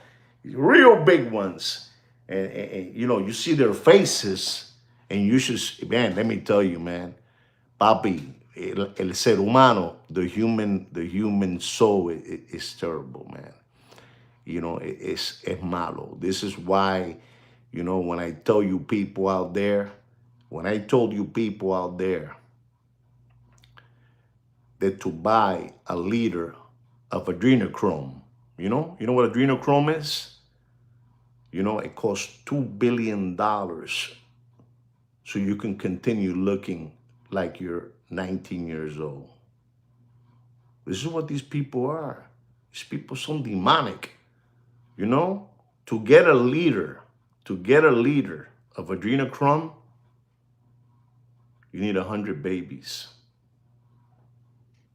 real big ones. And you know, you see their faces, and you should, man. Let me tell you, man, papi, el ser humano, the human soul is terrible, man. You know, es malo. This is why, you know, when I tell you people out there, that to buy a liter of adrenochrome, you know what adrenochrome is? You know, it costs $2 billion so you can continue looking like you're 19 years old. This is what these people are. These people son demonic. You know, to get a liter of adrenochrome, you need 100 babies.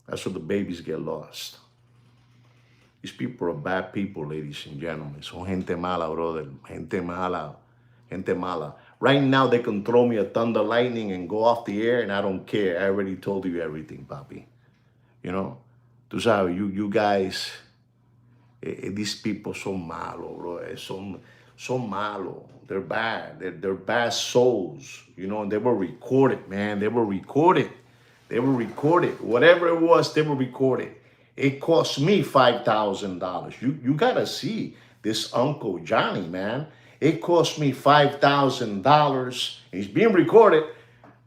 That's where the babies get lost. These people are bad people, ladies and gentlemen. Son gente mala, brother. Gente mala. Right now, they can throw me a thunder lightning and go off the air, and I don't care. I already told you everything, papi. You know? Tú sabes, you guys... these people son malo, bro. Son malo. They're bad. They're bad souls. You know, they were recorded, man. They were recorded. Whatever it was, they were recorded. It cost me $5,000. You gotta see this Uncle Johnny, man. It cost me $5,000. It's being recorded,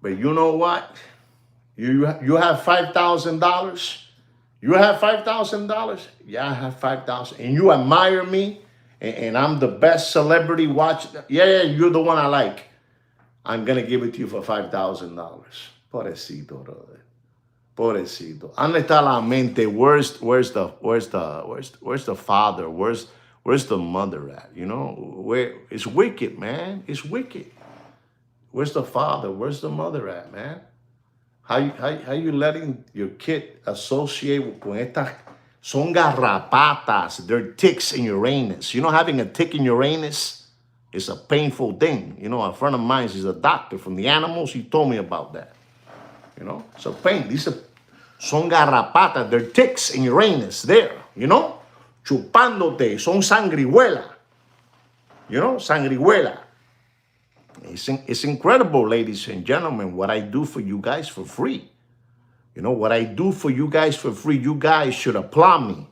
but you know what? You have $5,000. You have $5,000. Yeah, I have 5,000. And you admire me, and I'm the best celebrity watch. Yeah, you're the one I like. I'm gonna give it to you for $5,000. Pobrecito, brother. Pobrecito. ¿Dónde está la mente? Where's the father? Where's the mother at? You know, where it's wicked, man. It's wicked. Where's the father? Where's the mother at, man? How you letting your kid associate con estas? Son garrapatas. They're ticks in your anus. You know, having a tick in your anus is a painful thing. You know, a friend of mine is a doctor from the animals. He told me about that. You know, it's a pain. These son garrapatas. They're ticks in your anus there. You know, chupándote. Son sangrihuela. You know, sangrihuela. It's incredible, ladies and gentlemen, what I do for you guys for free. You know, what I do for you guys for free, you guys should applaud me.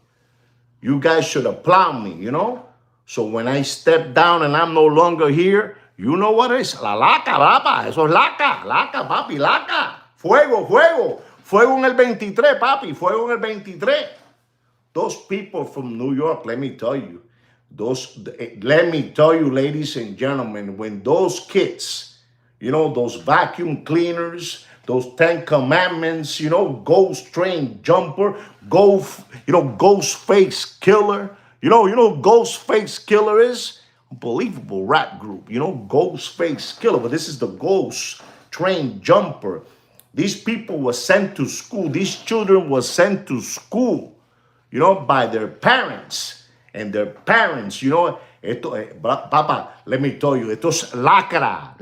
You guys should applaud me, you know? So when I step down and I'm no longer here, you know what it is? La laca, papa. Eso es laca, papi, laca. Fuego, fuego. Fuego en el 23, papi. Fuego en el 23. Those people from New York, let me tell you, let me tell you, ladies and gentlemen, when those kids, you know, those vacuum cleaners, those 10 commandments, you know, Ghost Train Jumper, Ghostface Killer, you know, Ghostface Killer is unbelievable rap group, you know, Ghostface Killer, but this is the Ghost Train Jumper. These people were sent to school. These children were sent to school, you know, by their parents. And their parents, you know, Papa, let me tell you, esto es lacra.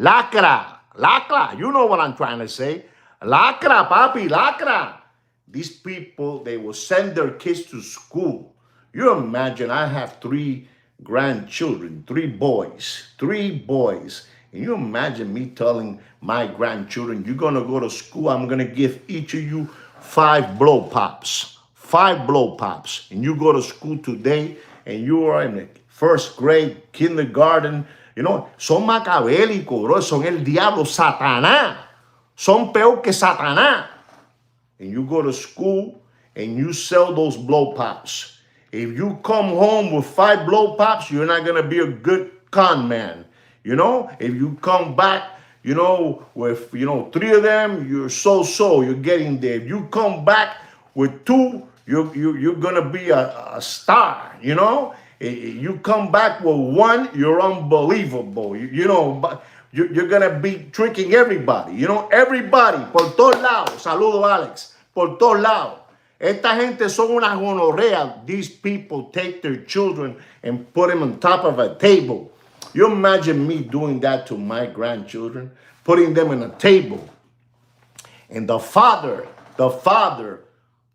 You know what I'm trying to say. Lacra, papi, lacra. These people, they will send their kids to school. You imagine, I have 3 grandchildren, 3 boys. And you imagine me telling my grandchildren, you're going to go to school, I'm going to give each of you 5 blow pops. 5 blow pops. And you go to school today, and you are in the 1st grade, kindergarten, you know, son macabélicos, bro. Son el diablo, Satanás. Son peor que Satanás. And you go to school and you sell those blow pops. If you come home with 5 blow pops, you're not going to be a good con man. You know, if you come back, you know, with, 3 of them, you're so-so, you're getting there. If you come back with 2, you're going to be a star, you know. You come back with 1, you're unbelievable. You know, you're going to be tricking everybody. You know, everybody, por todos lados. Saludo, Alex. Por todos lados. Esta gente son una gonorrea. These people take their children and put them on top of a table. You imagine me doing that to my grandchildren, putting them in a table. And the father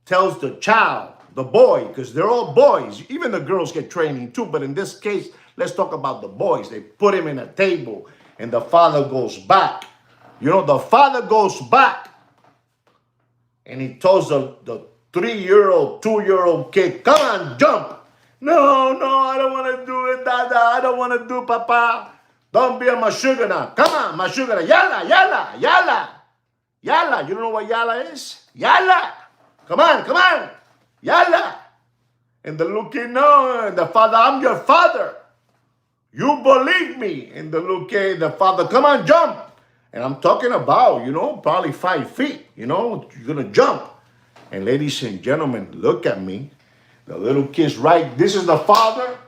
tells the child, the boy, because they're all boys. Even the girls get training too. But in this case, let's talk about the boys. They put him in a table and the father goes back. You know, the father goes back and he tells the 3-year-old, 2-year-old kid, come on, jump. No, I don't want to do it, Dada. I don't want to do it, Papa. Don't be a mashugana. Come on, mashugana. Yalla. Yalla. You don't know what yalla is? Yalla. Come on. Yalla. And the little kid, no. And the father, I'm your father. You believe me. And the little kid, the father, come on, jump. And I'm talking about, you know, probably 5 feet. You know, you're going to jump. And ladies and gentlemen, look at me. The little kid's right. This is the father.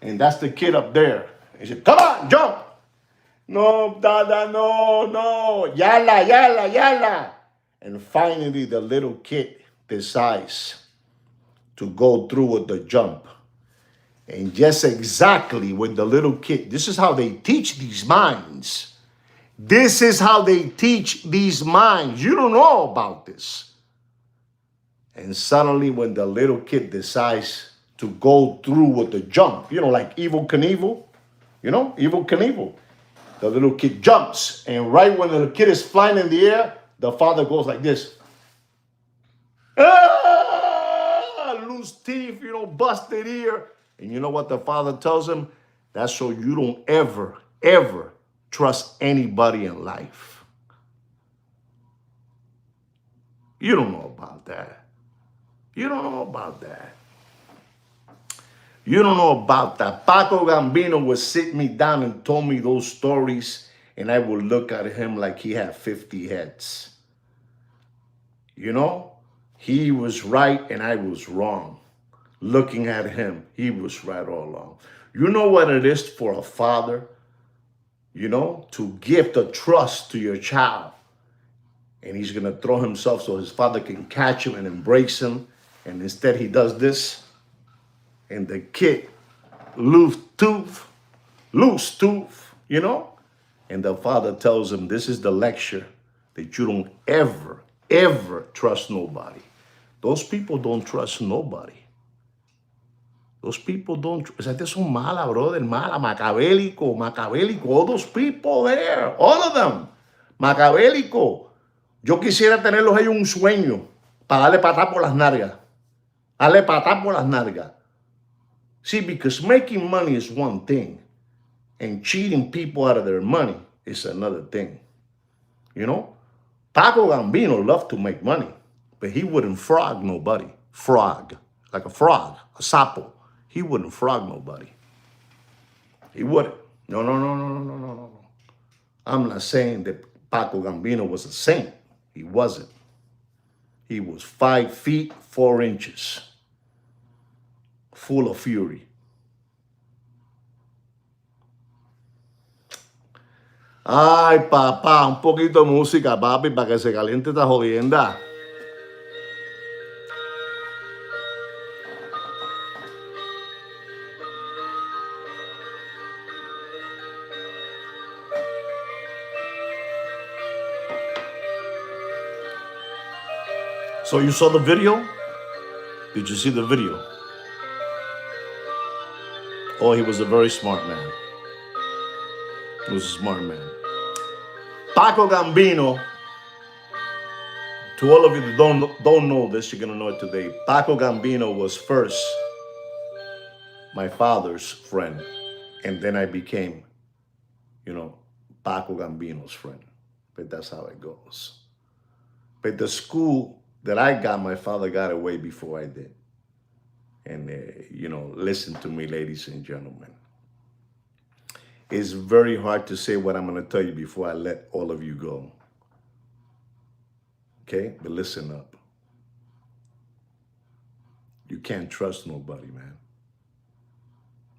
And that's the kid up there. He said, come on, jump. No, Dada, no. Yalla. And finally, the little kid decides to go through with the jump. And just exactly when the little kid, this is how they teach these minds. This is how they teach these minds. You don't know about this. And suddenly when the little kid decides to go through with the jump, you know, like Evel Knievel, you know, Evel Knievel. The little kid jumps, and right when the kid is flying in the air, the father goes like this. Ah, loose teeth, busted ear. And you know what the father tells him? That's so you don't ever, ever trust anybody in life. You don't know about that. You don't know about that. You don't know about that. Paco Gambino would sit me down and told me those stories, and I would look at him like he had 50 heads. He was right and I was wrong. Looking at him, he was right all along. You know what it is for a father, to give the trust to your child. And he's going to throw himself so his father can catch him and embrace him. And instead he does this. And the kid, loose tooth. And the father tells him, this is the lecture, that you don't ever, ever trust nobody. Those people don't trust nobody. Those people don't. Esa gente son mala, brother, mala, macabélico. All those people there, all of them, macabélico. Yo quisiera tenerlos ahí un sueño para darle patada por las nalgas. Darle patada por las nalgas. See, because making money is one thing, and cheating people out of their money is another thing. Paco Gambino loved to make money, but he wouldn't frog nobody. Frog, like a frog, a sapo. He wouldn't frog nobody. He wouldn't. No. I'm not saying that Paco Gambino was a saint. He wasn't. He was 5 feet 4 inches, full of fury. Ay, papá, un poquito de música, papi, para que se caliente esta jodienda. So you saw the video? Did you see the video? Oh, he was a very smart man. He was a smart man. Paco Gambino, to all of you that don't know this, you're going to know it today. Paco Gambino was first my father's friend, and then I became, Paco Gambino's friend. But that's how it goes. But the school that I got, my father got away before I did. And, listen to me, ladies and gentlemen. It's very hard to say what I'm going to tell you before I let all of you go. Okay? But listen up. You can't trust nobody, man.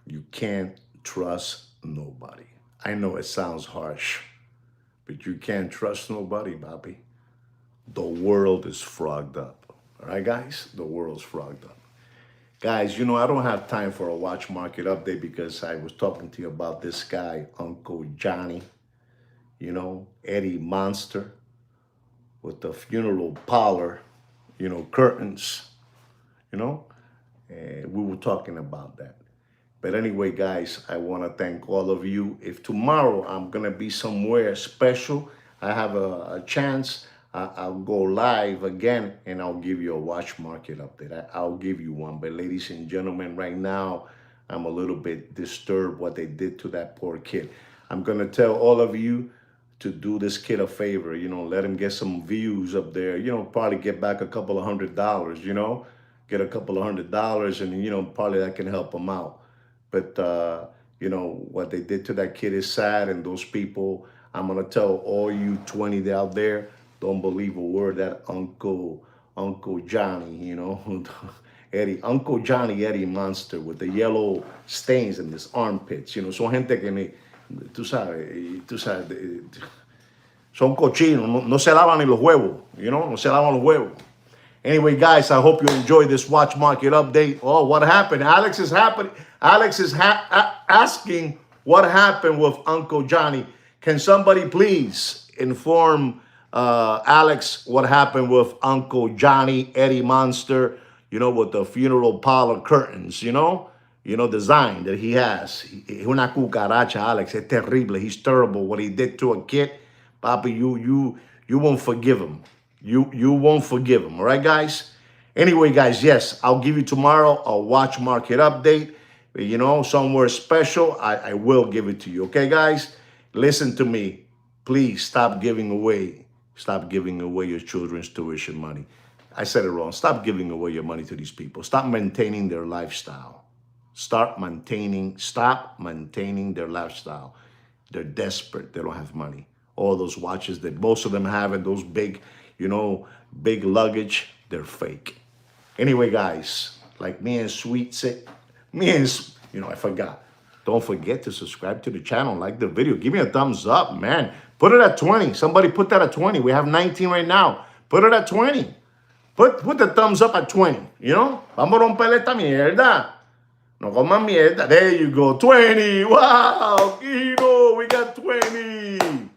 You can't trust nobody. I know it sounds harsh, but you can't trust nobody, Bobby. The world is frogged up. All right, guys? The world's frogged up. Guys, I don't have time for a watch market update because I was talking to you about this guy, Uncle Johnny, Eddie Monster, with the funeral parlor, curtains, and we were talking about that. But anyway, guys, I want to thank all of you. If tomorrow I'm going to be somewhere special, I have a chance, I'll go live again and I'll give you a watch market update. I'll give you one. But ladies and gentlemen, right now, I'm a little bit disturbed what they did to that poor kid. I'm going to tell all of you to do this kid a favor, let him get some views up there, probably get back a couple of $100, get a couple of $100 and, probably that can help him out. But, what they did to that kid is sad. And those people, I'm going to tell all you 20 out there, don't believe a word that Uncle Johnny, Uncle Johnny Eddie Monster with the yellow stains in his armpits, son gente que tú sabes, son cochinos, no se lavan ni los huevos, no se lavan los huevos. Anyway, guys, I hope you enjoyed this watch market update. Oh, what happened? Alex is asking what happened with Uncle Johnny. Can somebody please inform Alex what happened with Uncle Johnny Eddie Monster, with the funeral parlor curtains, design that he has. Es una cucaracha, Alex. Es terrible. He's terrible. What he did to a kid, Papi, you won't forgive him. You won't forgive him. All right, guys? Anyway, guys, yes, I'll give you tomorrow a watch market update. You know, somewhere special, I will give it to you. Okay, guys? Listen to me. Please stop giving away. Stop giving away your children's tuition money. I said it wrong. Stop giving away your money to these people. Stop maintaining their lifestyle. Stop maintaining their lifestyle. They're desperate. They don't have money. All those watches that most of them have and those big, big luggage, they're fake. Anyway, guys, like me and Sweet say, I forgot. Don't forget to subscribe to the channel, like the video. Give me a thumbs up, man. Put it at 20. Somebody put that at 20. We have 19 right now. Put it at 20. Put the thumbs up at 20, Vamos a romper esta mierda. No coman mierda. There you go. 20. Wow, Kino, we got 20.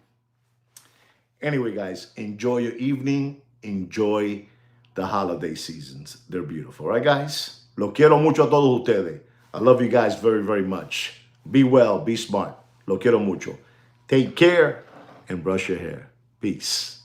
Anyway, guys, enjoy your evening. Enjoy the holiday seasons. They're beautiful, right, guys? Lo quiero mucho a todos ustedes. I love you guys very, very much. Be well, be smart. Lo quiero mucho. Take care and brush your hair. Peace.